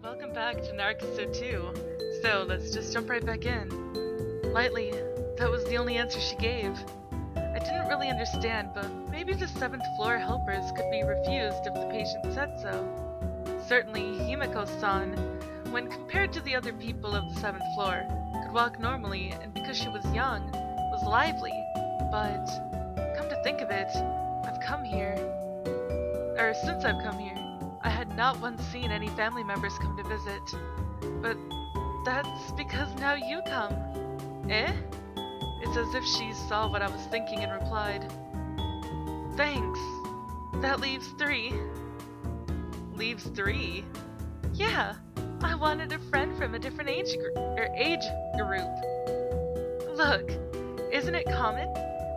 Welcome back to Narcissu 2. So, let's just jump right back in. Lightly, that was the only answer she gave. I didn't really understand, but maybe the 7th floor helpers could be refused if the patient said so. Certainly, Himeko-san, when compared to the other people of the 7th floor, could walk normally, and because she was young, was lively. But, come to think of it, since I've come here, I had not once seen any family members come to visit. But that's because now you come. Eh? It's as if she saw what I was thinking and replied, "Thanks. That leaves 3. Leaves 3? Yeah, I wanted a friend from a different age group. Look, isn't it common?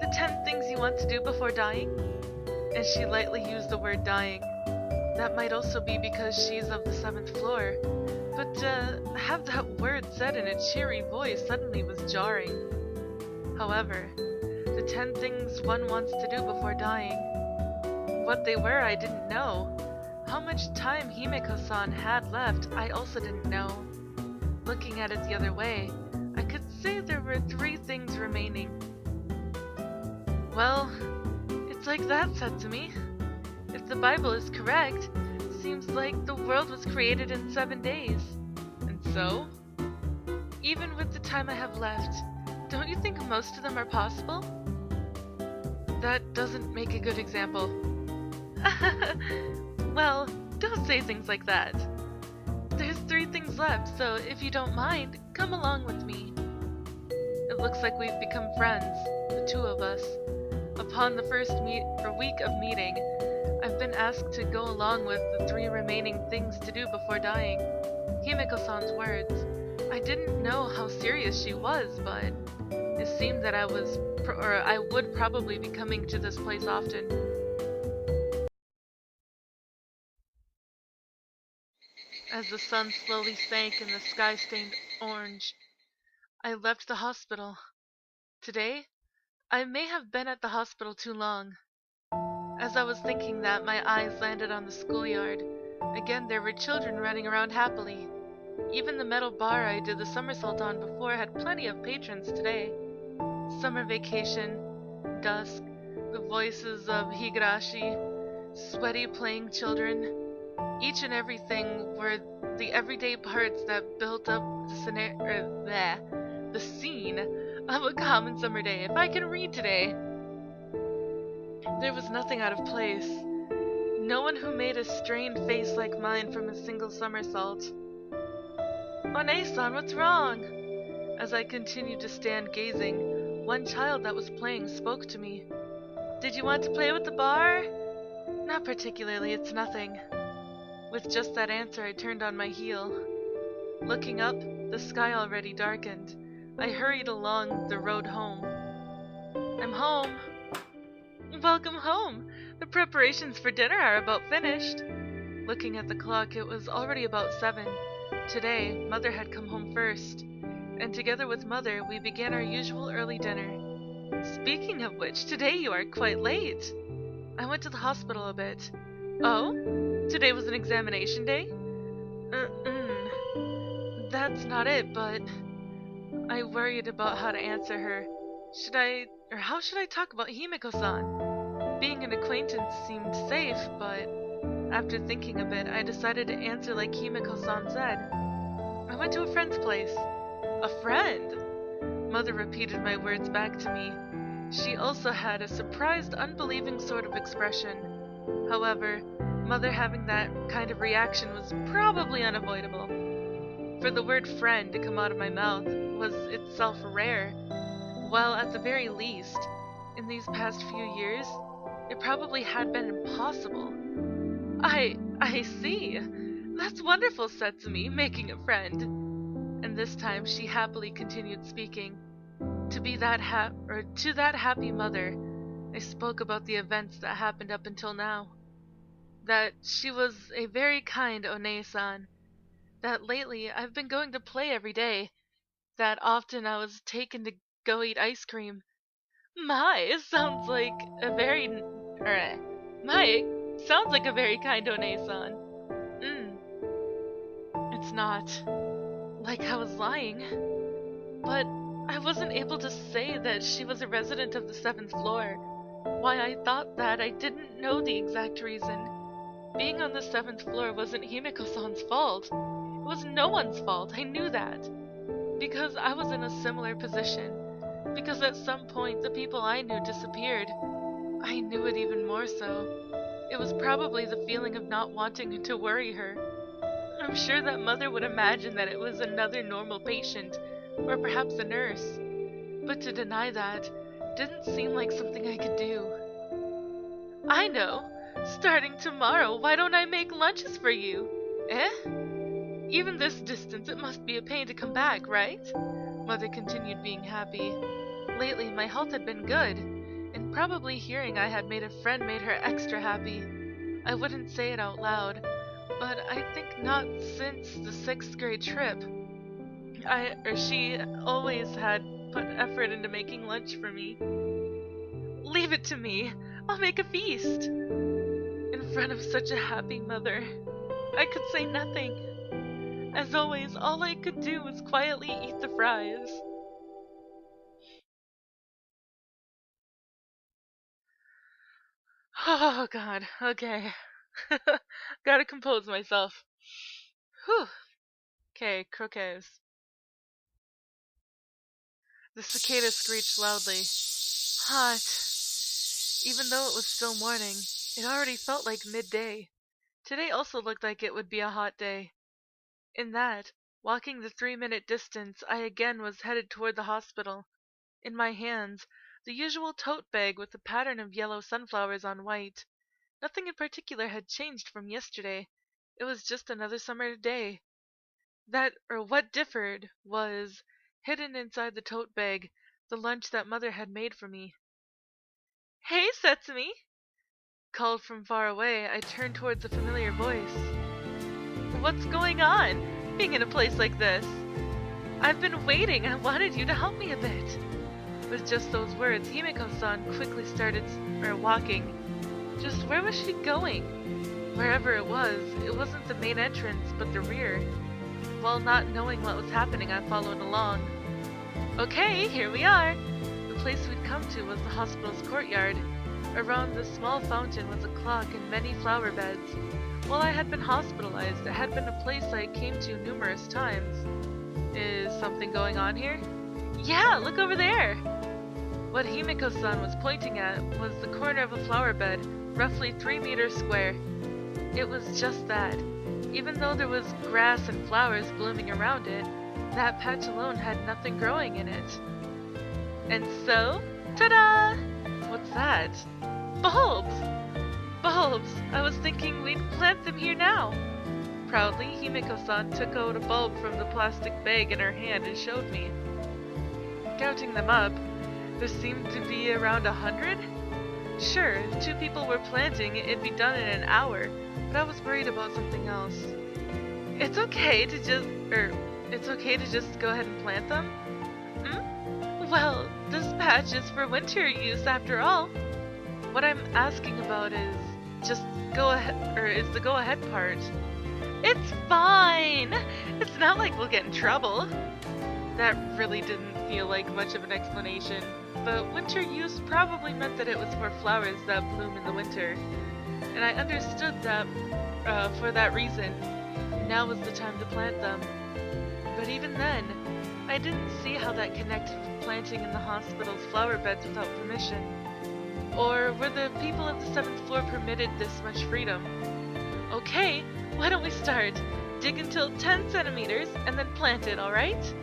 The 10 things you want to do before dying?" And she lightly used the word dying. That might also be because she's of the 7th floor, but to have that word said in a cheery voice suddenly was jarring. However, the 10 things one wants to do before dying. What they were, I didn't know. How much time Himeko-san had left, I also didn't know. Looking at it the other way, I could say there were 3 things remaining. Well, it's like that, Setsumi. If the Bible is correct, seems like the world was created in 7 days. And so, even with the time I have left, don't you think most of them are possible? That doesn't make a good example. Well, don't say things like that. There's 3 things left, so if you don't mind, come along with me. It looks like we've become friends, the 2 of us. Upon the first week of meeting, I've been asked to go along with the 3 remaining things to do before dying. Himeko-san's words. I didn't know how serious she was, but it seemed that I would probably be coming to this place often. As the sun slowly sank and the sky stained orange, I left the hospital. Today, I may have been at the hospital too long. As I was thinking that, my eyes landed on the schoolyard. Again, there were children running around happily. Even the metal bar I did the somersault on before had plenty of patrons today. Summer vacation, dusk, the voices of Higurashi, sweaty playing children. Each and everything were the everyday parts that built up the scene of a common summer day. If I can read today. There was nothing out of place. No one who made a strained face like mine from a single somersault. "One-san, what's wrong?" As I continued to stand gazing, one child that was playing spoke to me. "Did you want to play with the bar?" "Not particularly, it's nothing." With just that answer, I turned on my heel. Looking up, the sky already darkened. I hurried along the road home. "I'm home." "Welcome home! The preparations for dinner are about finished." Looking at the clock, it was already about 7. Today, Mother had come home first, and together with Mother, we began our usual early dinner. Speaking of which, today you are quite late. I went to the hospital a bit. Oh? Today was an examination day? That's not it, but I worried about how to answer her. How should I talk about Himeko-san? Being an acquaintance seemed safe, but after thinking a bit, I decided to answer like Himeko-san said. "I went to a friend's place." "A friend?" Mother repeated my words back to me. She also had a surprised, unbelieving sort of expression. However, Mother having that kind of reaction was probably unavoidable. For the word friend to come out of my mouth was itself rare, while at the very least, in these past few years, it probably had been impossible. I see. That's wonderful, Setsumi, making a friend." And this time she happily continued speaking. To that happy mother, I spoke about the events that happened up until now. That she was a very kind One-san. That lately I've been going to play every day. That often I was taken to go eat ice cream. My, sounds like a very kind One-san. it's not like I was lying. But I wasn't able to say that she was a resident of the 7th floor. Why I thought that, I didn't know the exact reason. Being on the 7th floor wasn't Himeko-san's fault. It was no one's fault, I knew that. Because I was in a similar position. Because at some point the people I knew disappeared. I knew it even more so. It was probably the feeling of not wanting to worry her. I'm sure that mother would imagine that it was another normal patient, or perhaps a nurse. But to deny that didn't seem like something I could do. I know! Starting tomorrow, why don't I make lunches for you? Eh? Even this distance, it must be a pain to come back, right? Mother continued being happy. Lately, my health had been good, and probably hearing I had made a friend made her extra happy. I wouldn't say it out loud, but I think not since the 6th grade trip. She always had put effort into making lunch for me. Leave it to me. I'll make a feast. In front of such a happy mother, I could say nothing. As always, all I could do was quietly eat the fries. Oh god, okay. Gotta compose myself. Whew. Okay, croquets. The cicada screeched loudly. Hot. Even though it was still morning, it already felt like midday. Today also looked like it would be a hot day. In that, walking the 3-minute distance, I again was headed toward the hospital. In my hands, the usual tote bag with the pattern of yellow sunflowers on white. Nothing in particular had changed from yesterday. It was just another summer day. What differed was, hidden inside the tote bag, the lunch that Mother had made for me. Hey, Setsumi! Called from far away, I turned towards a familiar voice. What's going on, being in a place like this? I've been waiting. I wanted you to help me a bit. With just those words, Himeko-san quickly started walking. Just where was she going? Wherever it wasn't the main entrance, but the rear. While not knowing what was happening, I followed along. Okay, here we are. The place we'd come to was the hospital's courtyard. Around the small fountain was a clock and many flower beds. While I had been hospitalized, it had been a place I came to numerous times. Is something going on here? Yeah, look over there! What Himeko-san was pointing at was the corner of a flower bed, roughly 3 meters square. It was just that. Even though there was grass and flowers blooming around it, that patch alone had nothing growing in it. And so, ta-da! What's that? Bulbs! Bulbs! I was thinking we'd plant them here now. Proudly, Himeko-san took out a bulb from the plastic bag in her hand and showed me. Counting them up, there seemed to be around 100? Sure, if 2 people were planting, it'd be done in an hour, but I was worried about something else. It's okay to just go ahead and plant them? Well, this patch is for winter use after all. What I'm asking about is just the go ahead part. It's fine! It's not like we'll get in trouble. That really didn't feel like much of an explanation, but winter use probably meant that it was for flowers that bloom in the winter. And I understood that, for that reason, now was the time to plant them. But even then, I didn't see how that connected with planting in the hospital's flower beds without permission. Or were the people of the 7th floor permitted this much freedom? Okay, why don't we start? Dig until 10 centimeters and then plant it, alright?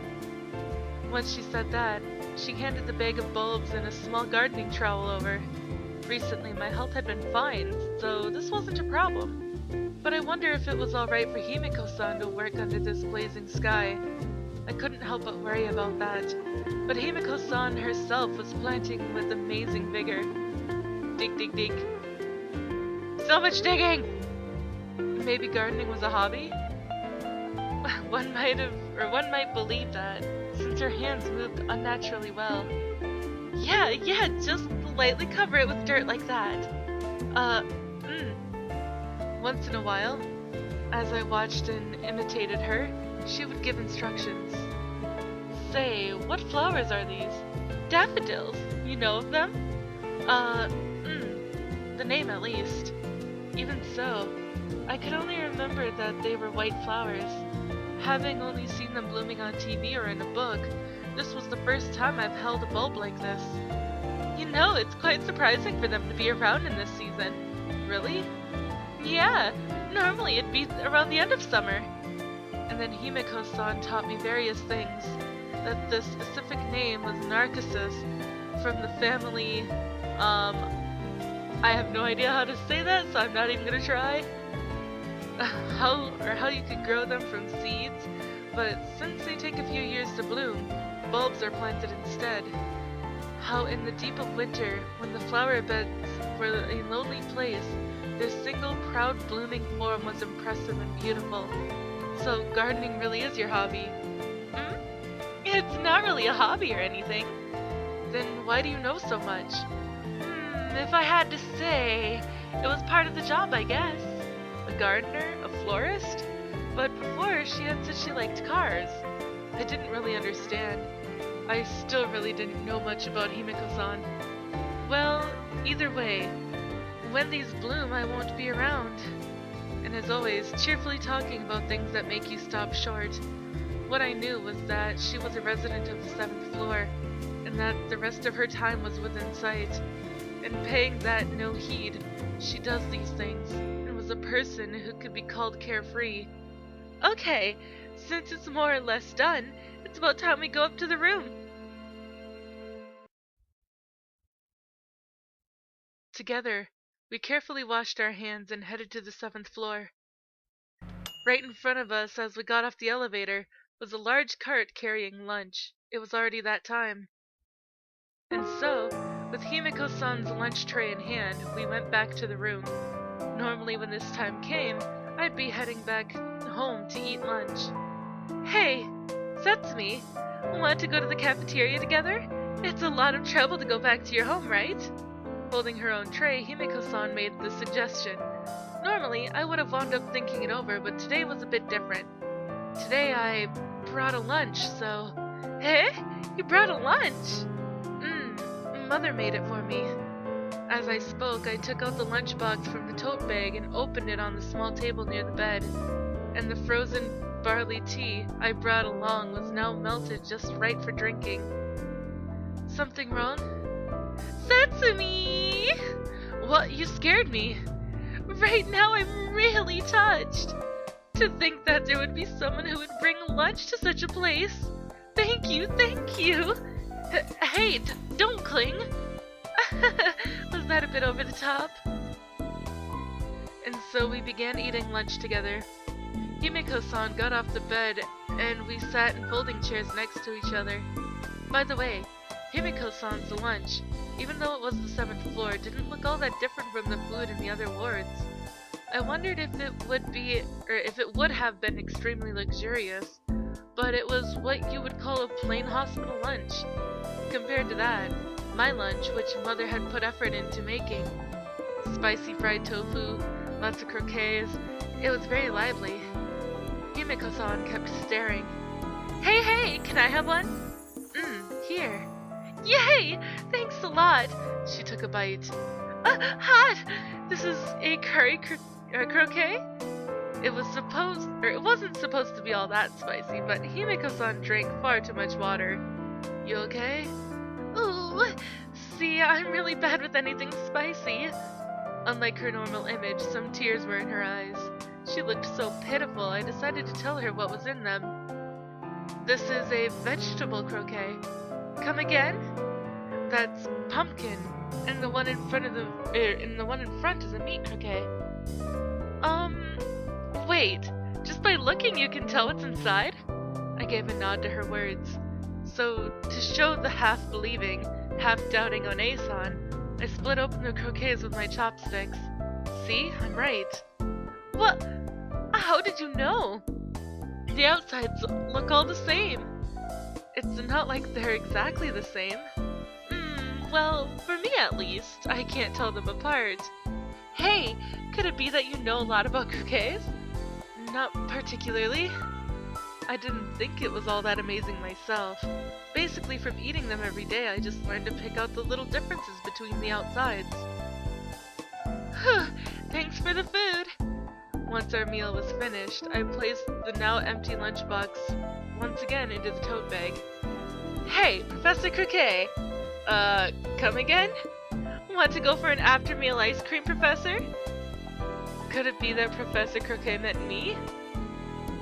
Once she said that, she handed the bag of bulbs and a small gardening trowel over. Recently, my health had been fine, so this wasn't a problem. But I wonder if it was alright for Himeko-san to work under this blazing sky. I couldn't help but worry about that. But Himeko-san herself was planting with amazing vigor. Dig, dig, dig. So much digging! Maybe gardening was a hobby? One might believe that, since her hands moved unnaturally well. Yeah, just lightly cover it with dirt like that. Once in a while, As I watched and imitated her, she would give instructions. Say, what flowers are these? Daffodils. You know of them? The name at least. Even so, I could only remember that they were white flowers. Having only seen them blooming on TV or in a book, this was the first time I've held a bulb like this. You know, it's quite surprising for them to be around in this season. Really? Yeah, normally it'd be around the end of summer. And then Himeko-san taught me various things. That the specific name was Narcissus, from the family, I have no idea how to say that, so I'm not even gonna try. How you could grow them from seeds, but since they take a few years to bloom, bulbs are planted instead. How in the deep of winter, when the flower beds were a lonely place, their single proud blooming form was impressive and beautiful. So gardening really is your hobby. It's not really a hobby or anything. Then why do you know so much? If I had to say, it was part of the job, I guess. A gardener, a florist? But before, she had said she liked cars. I didn't really understand. I still really didn't know much about Himeko-san. Well, either way, when these bloom, I won't be around. And as always, cheerfully talking about things that make you stop short. What I knew was that she was a resident of the 7th floor, and that the rest of her time was within sight. And paying that no heed, she does these things, and was a person who could be called carefree. Okay, since it's more or less done, it's about time we go up to the room. Together, we carefully washed our hands and headed to the 7th floor. Right in front of us, as we got off the elevator, was a large cart carrying lunch. It was already that time. And so, with Himeko-san's lunch tray in hand, we went back to the room. Normally when this time came, I'd be heading back home to eat lunch. Hey, that's me. Want to go to the cafeteria together? It's a lot of trouble to go back to your home, right? Holding her own tray, Himeko-san made the suggestion. Normally, I would have wound up thinking it over, but today was a bit different. Today I brought a lunch, so... Hey? You brought a lunch? Mother made it for me. As I spoke, I took out the lunchbox from the tote bag and opened it on the small table near the bed. And the frozen barley tea I brought along was now melted just right for drinking. Something wrong? Satsumi! What? You scared me. Right now I'm really touched. To think that there would be someone who would bring lunch to such a place. Thank you, thank you. Hey, don't cling. Was that a bit over the top? And so we began eating lunch together. Himeko-san got off the bed, and we sat in folding chairs next to each other. By the way, Himeko-san's lunch, even though it was the 7th floor, didn't look all that different from the food in the other wards. I wondered if it would have been extremely luxurious, but it was what you would call a plain hospital lunch. Compared to that, my lunch, which Mother had put effort into making, spicy fried tofu, lots of croquets, it was very lively. Himeko-san kept staring. Hey, can I have one? Here. Yay! Thanks a lot! She took a bite. Hot! This is a curry croquet? It wasn't supposed to be all that spicy, but Himeko-san drank far too much water. You okay? Ooh, see, I'm really bad with anything spicy. Unlike her normal image, some tears were in her eyes. She looked so pitiful, I decided to tell her what was in them. This is a vegetable croquet. Come again? That's pumpkin, and the one in front is a meat croquet. Wait, just by looking you can tell what's inside? I gave a nod to her words. So, to show the half-believing, half-doubting One-san, I split open the croquets with my chopsticks. See? I'm right. What? How did you know? The outsides look all the same. It's not like they're exactly the same. Well, for me at least, I can't tell them apart. Hey, could it be that you know a lot about croquets? Not particularly. I didn't think it was all that amazing myself. Basically, from eating them every day, I just learned to pick out the little differences between the outsides. Thanks for the food! Once our meal was finished, I placed the now empty lunchbox once again into the tote bag. Hey, Professor Croquet! Come again? Want to go for an after-meal ice cream, Professor? Could it be that Professor Croquet meant me?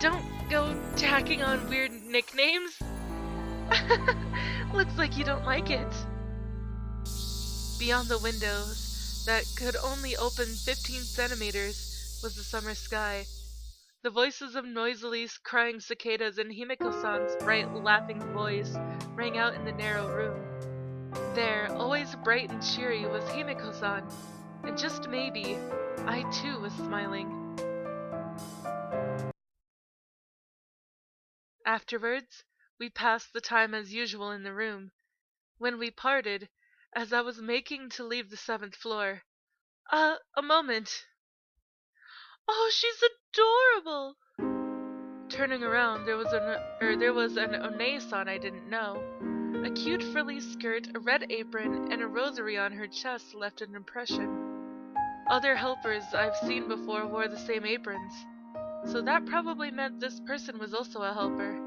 Don't go tacking on weird nicknames. Looks like you don't like it. Beyond the windows, that could only open 15 centimeters, was the summer sky. The voices of noisily crying cicadas and Himeko-san's bright, laughing voice rang out in the narrow room. There, always bright and cheery, was Himeko-san, and just maybe, I too was smiling. Afterwards, we passed the time as usual in the room. When we parted, as I was making to leave the 7th floor, a moment. Oh, she's adorable! Turning around, there was an One-san I didn't know. A cute frilly skirt, a red apron, and a rosary on her chest left an impression. Other helpers I've seen before wore the same aprons, so that probably meant this person was also a helper.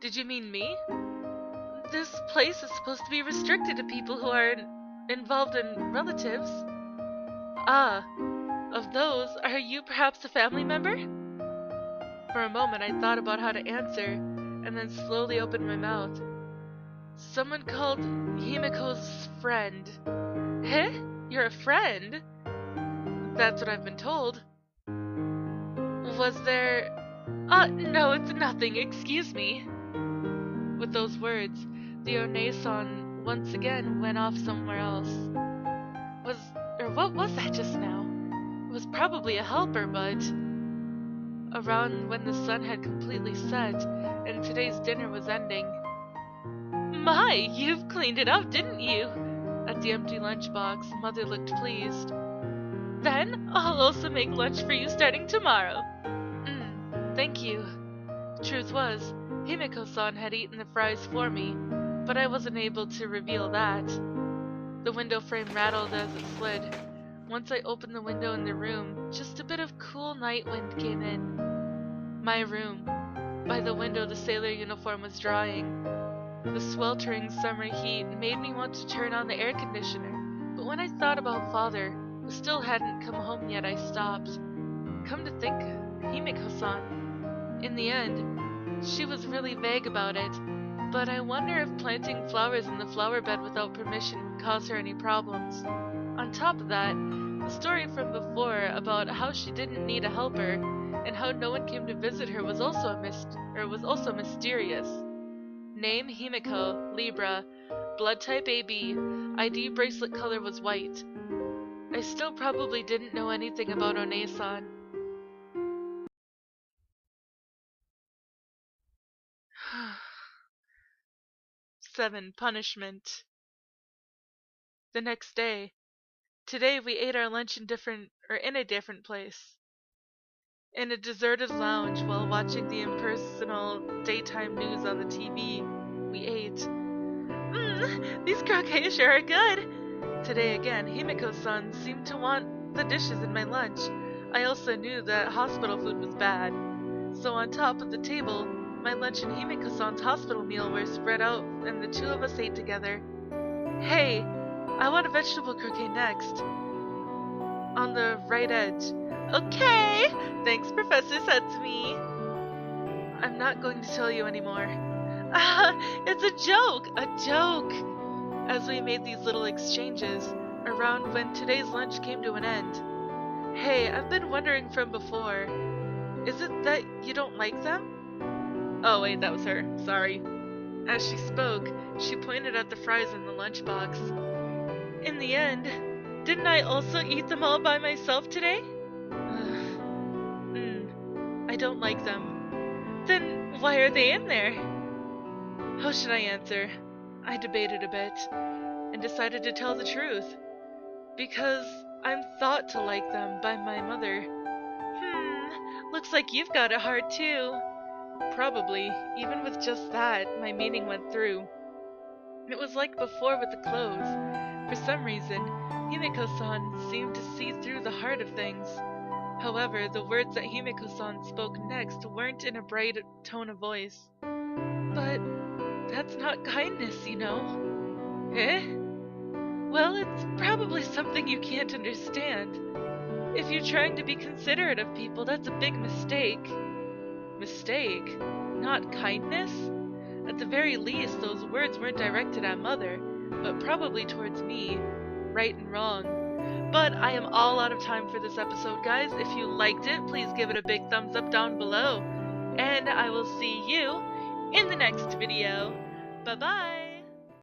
Did you mean me? This place is supposed to be restricted to people who are involved in relatives. Ah, of those, are you perhaps a family member? For a moment I thought about how to answer, and then slowly opened my mouth. Someone called Himeko's friend. Eh? You're a friend? That's what I've been told. Was there... no, it's nothing, excuse me. With those words, the One-san once again went off somewhere else. What was that just now? It was probably a helper, but... Around when the sun had completely set, and today's dinner was ending. My, you've cleaned it up, didn't you? At the empty lunchbox, Mother looked pleased. Then, I'll also make lunch for you starting tomorrow. Thank you. Truth was, Himeko-san had eaten the fries for me, but I wasn't able to reveal that. The window frame rattled as it slid. Once I opened the window in the room, just a bit of cool night wind came in. My room. By the window, the sailor uniform was drying. The sweltering summer heat made me want to turn on the air conditioner, but when I thought about Father, who still hadn't come home yet, I stopped. Come to think, Himeko-san. In the end, she was really vague about it, but I wonder if planting flowers in the flower bed without permission would cause her any problems. On top of that, the story from before about how she didn't need a helper and how no one came to visit her was also mysterious. Name Himeko, Libra, blood type AB, ID bracelet color was white. I still probably didn't know anything about One-san. 7. Punishment. The next day. Today we ate our lunch in a different place. In a deserted lounge while watching the impersonal daytime news on the TV, we ate. These croquets sure are good! Today again, Himeko-san seemed to want the dishes in my lunch. I also knew that hospital food was bad. So on top of the table, my lunch and Himeko-san's hospital meal were spread out and the two of us ate together. Hey, I want a vegetable croquet next. On the right edge. Okay! Thanks, Professor Setsumi. I'm not going to tell you anymore. It's a joke! A joke! As we made these little exchanges, around when today's lunch came to an end. Hey, I've been wondering from before. Is it that you don't like them? Oh wait, that was her. Sorry. As she spoke, she pointed at the fries in the lunchbox. In the end, didn't I also eat them all by myself today? I don't like them. Then why are they in there? How should I answer? I debated a bit, and decided to tell the truth. Because I'm thought to like them by my mother. Looks like you've got it hard too. Probably. Even with just that, my meaning went through. It was like before with the clothes. For some reason, Himeko-san seemed to see through the heart of things. However, the words that Himeko-san spoke next weren't in a bright tone of voice. But that's not kindness, you know. Eh? Well, it's probably something you can't understand. If you're trying to be considerate of people, that's a big mistake. Mistake? Not kindness? At the very least, those words weren't directed at Mother, but probably towards me, right and wrong. But I am all out of time for this episode, guys. If you liked it, please give it a big thumbs up down below. And I will see you in the next video. Bye-bye!